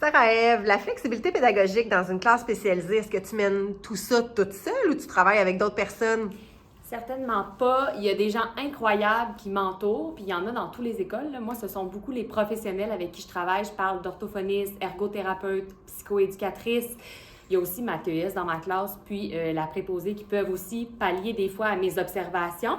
Sarah Ève, la flexibilité pédagogique dans une classe spécialisée, est-ce que tu mènes tout ça toute seule ou tu travailles avec d'autres personnes? Certainement pas. Il y a des gens incroyables qui m'entourent, puis il y en a dans toutes les écoles, là. Moi, ce sont beaucoup les professionnels avec qui je travaille. Je parle d'orthophonistes, ergothérapeutes, psychoéducatrices. Il y a aussi ma TES dans ma classe, puis la préposée qui peuvent aussi pallier des fois à mes observations.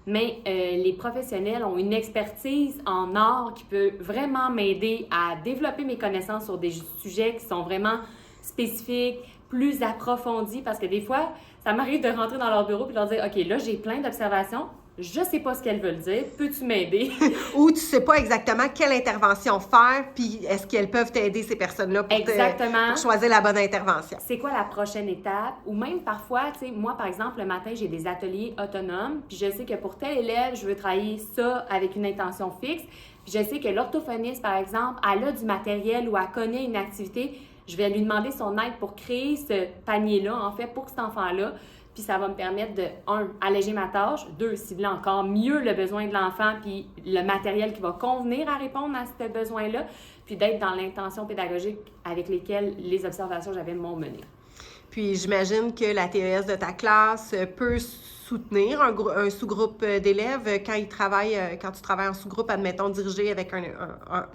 Mais les professionnels ont une expertise en art qui peut vraiment m'aider à développer mes connaissances sur des sujets qui sont vraiment spécifiques, plus approfondis, parce que des fois, ça m'arrive de rentrer dans leur bureau et de leur dire « OK, là, j'ai plein d'observations, je sais pas ce qu'elles veulent dire, peux-tu m'aider? » Ou tu sais pas exactement quelle intervention faire, puis est-ce qu'elles peuvent t'aider, ces personnes-là, pour choisir la bonne intervention? C'est quoi la prochaine étape? Ou même parfois, tu sais, moi, par exemple, le matin, j'ai des ateliers autonomes, puis je sais que pour tel élève, je veux travailler ça avec une intention fixe. Puis je sais que l'orthophoniste, par exemple, elle a du matériel ou elle connaît une activité, je vais lui demander son aide pour créer ce panier-là, en fait, pour cet enfant-là. Puis ça va me permettre de, 1, alléger ma tâche, 2, cibler encore mieux le besoin de l'enfant, puis le matériel qui va convenir à répondre à ce besoin-là, puis d'être dans l'intention pédagogique avec lesquelles les observations que j'avais m'ont mené. Puis j'imagine que la TES de ta classe peut soutenir un sous-groupe d'élèves quand tu travailles en sous-groupe, admettons, dirigé avec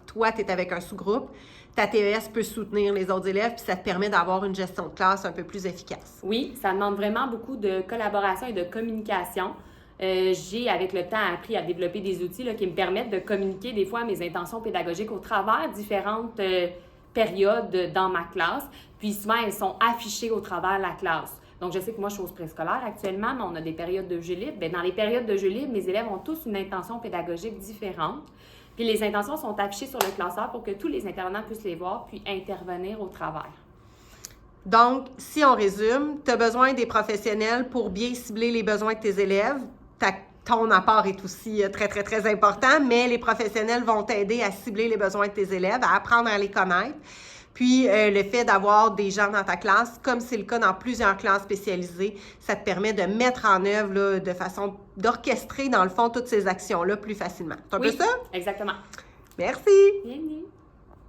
toi, tu es avec un sous-groupe. Ta TES peut soutenir les autres élèves, puis ça te permet d'avoir une gestion de classe un peu plus efficace. Oui, ça demande vraiment beaucoup de collaboration et de communication. J'ai, avec le temps, appris à développer des outils là, qui me permettent de communiquer des fois mes intentions pédagogiques au travers différentes périodes dans ma classe. Puis souvent, elles sont affichées au travers de la classe. Donc, je sais que moi, je suis au préscolaire actuellement, mais on a des périodes de jeu libre. Bien, dans les périodes de jeu libre, mes élèves ont tous une intention pédagogique différente. Puis les intentions sont affichées sur le classeur pour que tous les intervenants puissent les voir puis intervenir au travers. Donc, si on résume, tu as besoin des professionnels pour bien cibler les besoins de tes élèves. Ton apport est aussi très, très, très important, mais les professionnels vont t'aider à cibler les besoins de tes élèves, à apprendre à les connaître. Puis, le fait d'avoir des gens dans ta classe, comme c'est le cas dans plusieurs classes spécialisées, ça te permet de mettre en œuvre là, de façon d'orchestrer, dans le fond, toutes ces actions-là plus facilement. C'est un peu ça? Exactement. Merci! Bienvenue!